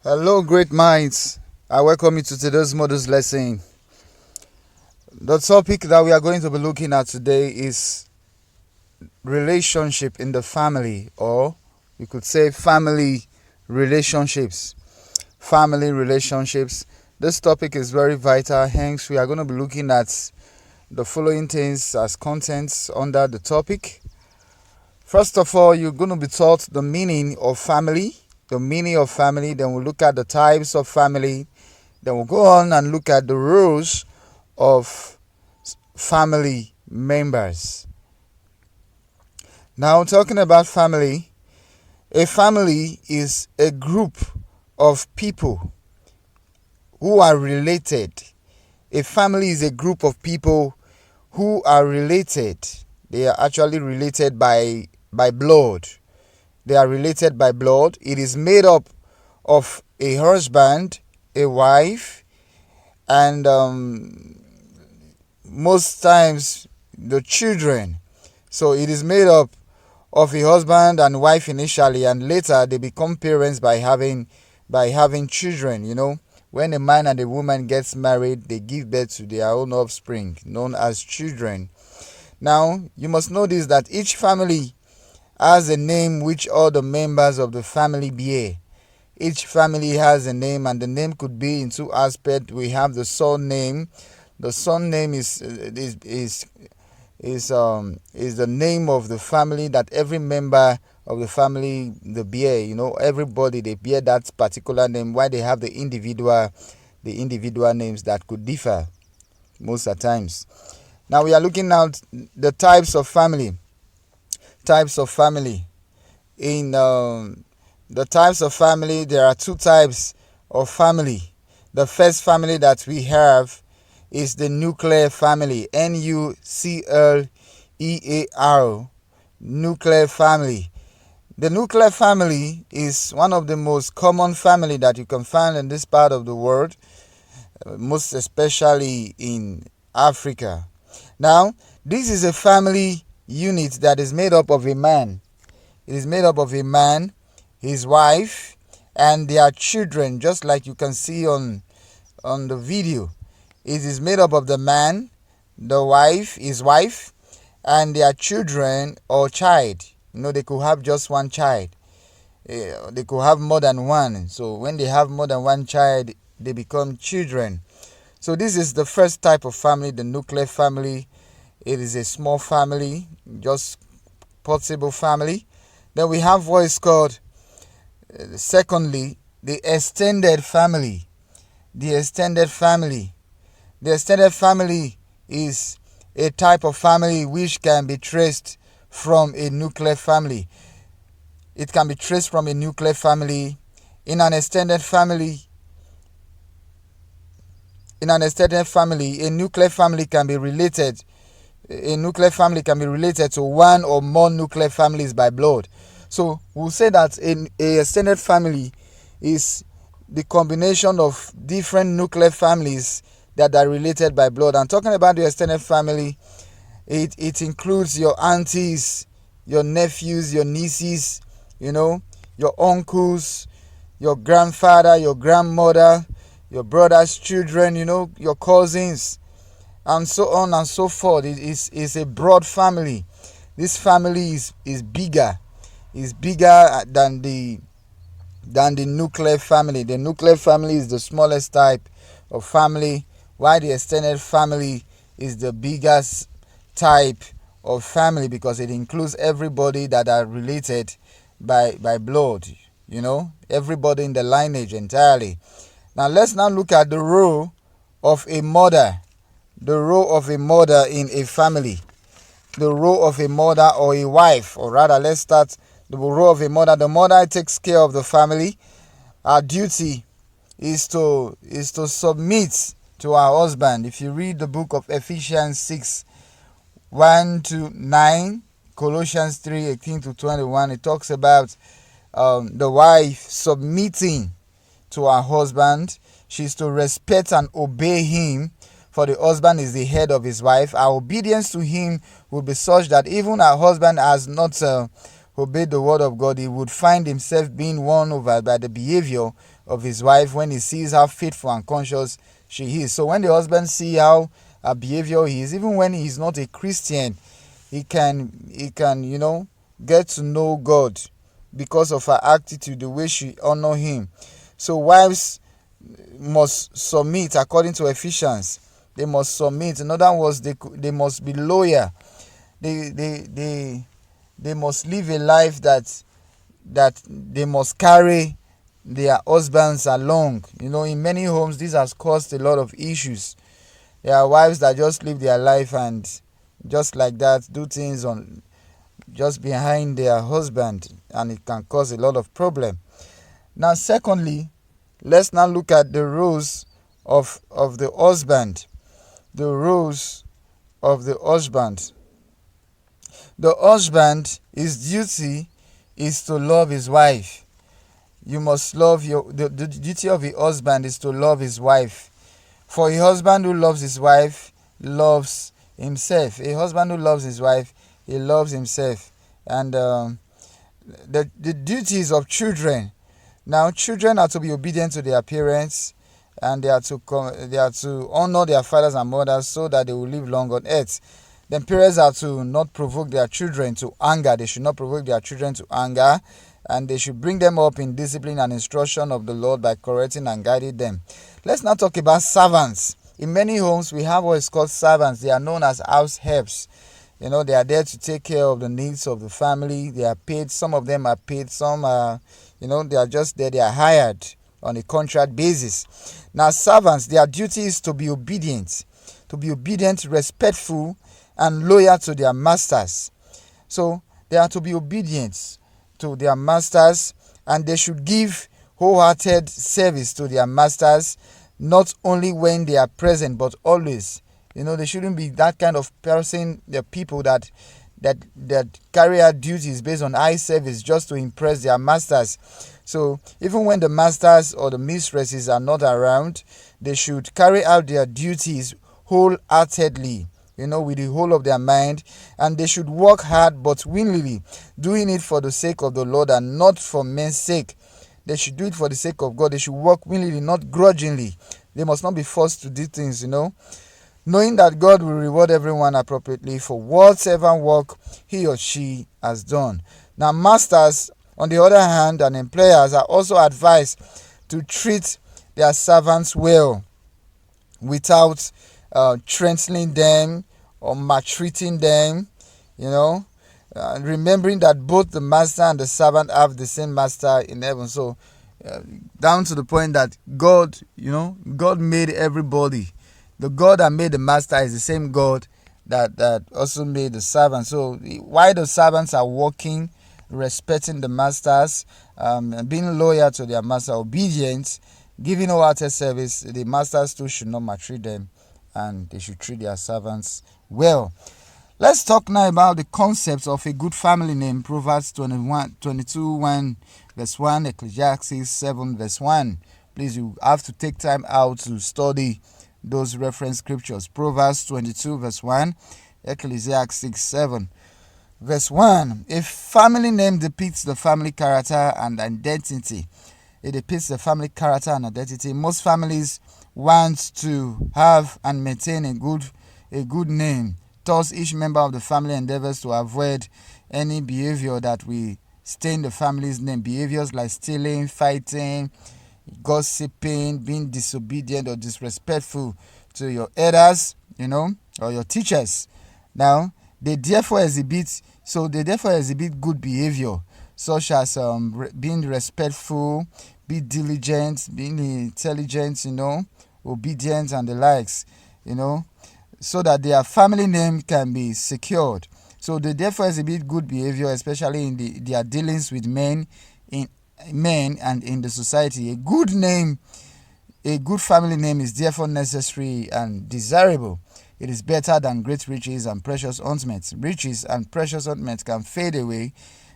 Hello, great minds. I welcome you to today's Mother's Lesson. The topic that we are going to be looking at today is relationship in the family, or you could say family relationships. Family relationships. This topic is very vital, hence, we are going to be looking at the following things as contents under the topic. First of all, you're going to be taught the meaning of family. Then we'll look at the types of family. Then we'll go on and look at the roles of family members. Now, talking about family, a family is a group of people who are related. A family is a group of people who are related. They are actually related by blood. They are related by blood. It is made up of a husband, a wife, and most times the children. So it is made up of a husband and wife initially, and later they become parents by having children. When a man and a woman gets married, they give birth to their own offspring, known as children. Now, you must know this, that each family has a name which all the members of the family bear. Each family has a name, and the name could be in two aspects. We have the surname. The surname is the name of the family that every member of the family they bear. Everybody, they bear that particular name. While they have the individual names that could differ most of the times. Now we are looking at the types of family. In the types of family, there are two types of family. The first family that we have is the nuclear family. Nuclear, nuclear family. The nuclear family is one of the most common family that you can find in this part of the world, most especially in Africa. Now, this is a family unit that is made up of a man. It is made up of a man, his wife, and their children, just like you can see on the video. It is made up of the man, the wife, his wife, and their children or child. They could have just one child. They could have more than one. So when they have more than one child, they become children. So this is the first type of family, the nuclear family. It is a small family, just portable family. Then we have what is called, secondly, the extended family. The extended family. The extended family is a type of family which can be traced from a nuclear family. It can be traced from a nuclear family. In an extended family, a nuclear family can be related. A nuclear family can be related to one or more nuclear families by blood. So we'll say that a extended family is the combination of different nuclear families that are related by blood. And talking about the extended family, it includes your aunties, your nephews, your nieces, your uncles, your grandfather, your grandmother, your brother's children, your cousins, and so on and so forth. It is a broad family. This family is bigger. Is bigger than the nuclear family. The nuclear family is the smallest type of family, while the extended family is the biggest type of family, because it includes everybody that are related by blood. Everybody in the lineage entirely. Now let's look at the role of a mother. The role of a mother in a family. The role of a mother or a wife, or rather, let's start the role of a mother. The mother takes care of the family. Her duty is to submit to her husband. If you read the book of Ephesians 6, 1-9, Colossians 3, 18-21, it talks about the wife submitting to her husband. She's to respect and obey him, for the husband is the head of his wife. Our obedience to him will be such that even our husband has not obeyed the word of God, he would find himself being won over by the behavior of his wife when he sees how faithful and conscious she is. So when the husband see how her behavior is, even when he's not a Christian, he can get to know God because of her attitude, the way she honor him. So wives must submit according to Ephesians. They must submit. In other words, they must be loyal. They must live a life that they must carry their husbands along. In many homes, this has caused a lot of issues. There are wives that just live their life and just like that do things on just behind their husband, and it can cause a lot of problem. Now, secondly, let's now look at the roles of the husband. The roles of the husband. The husband, his duty is to love his wife. You must love the duty of a husband is to love his wife. For a husband who loves his wife loves himself. A husband who loves his wife, he loves himself. And the duties of children. Now, children are to be obedient to their parents, and they are to honor their fathers and mothers so that they will live long on earth. Then parents are to not provoke their children to anger. They should not provoke their children to anger, and they should bring them up in discipline and instruction of the Lord by correcting and guiding them. Let's now talk about servants. In many homes, we have what is called servants. They are known as house helps. They are there to take care of the needs of the family. They are paid. Some of them are paid. Some are, they are just there. They are hired on a contract basis. Now, servants, their duty is to be obedient, respectful, and loyal to their masters. So they are to be obedient to their masters, and they should give wholehearted service to their masters, not only when they are present, but always. They shouldn't be that kind of person, the people that carry out duties based on eye service just to impress their masters. So even when the masters or the mistresses are not around, they should carry out their duties wholeheartedly, with the whole of their mind, and they should work hard but willingly, doing it for the sake of the Lord and not for men's sake. They should do it for the sake of God. They should work willingly, not grudgingly. They must not be forced to do things, knowing that God will reward everyone appropriately for whatever work he or she has done. Now, masters, on the other hand, and employers are also advised to treat their servants well without threatening them or maltreating them, remembering that both the master and the servant have the same master in heaven. So down to the point that God made everybody. The God that made the master is the same God that also made the servant. So while the servants are working, respecting the masters, being loyal to their master, obedient, giving wholehearted service, the masters too should not maltreat them, and they should treat their servants well. Let's talk now about the concepts of a good family name. Proverbs 22:1 verse 1, Ecclesiastes 7 verse 1. Please, you have to take time out to study those reference scriptures. Proverbs 22 verse 1, Ecclesiastes 7 verse 1. A family name depicts the family character and identity. It depicts the family character and identity. Most families want to have and maintain a good name. Thus, each member of the family endeavors to avoid any behavior that will stain the family's name. Behaviors like stealing, fighting, gossiping, being disobedient or disrespectful to your elders, or your teachers. Now, they therefore exhibit good behavior, such as being respectful, be diligent, being intelligent, obedient, and the likes, so that their family name can be secured. So they therefore exhibit good behavior, especially in their dealings with men and in the society. A good family name is therefore necessary and desirable. It is better than great riches and precious ornaments. Riches and precious ornaments can fade away,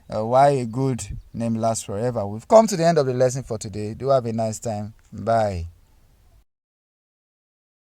while a good name lasts forever. We've come to the end of the lesson for today. Do have a nice time. Bye.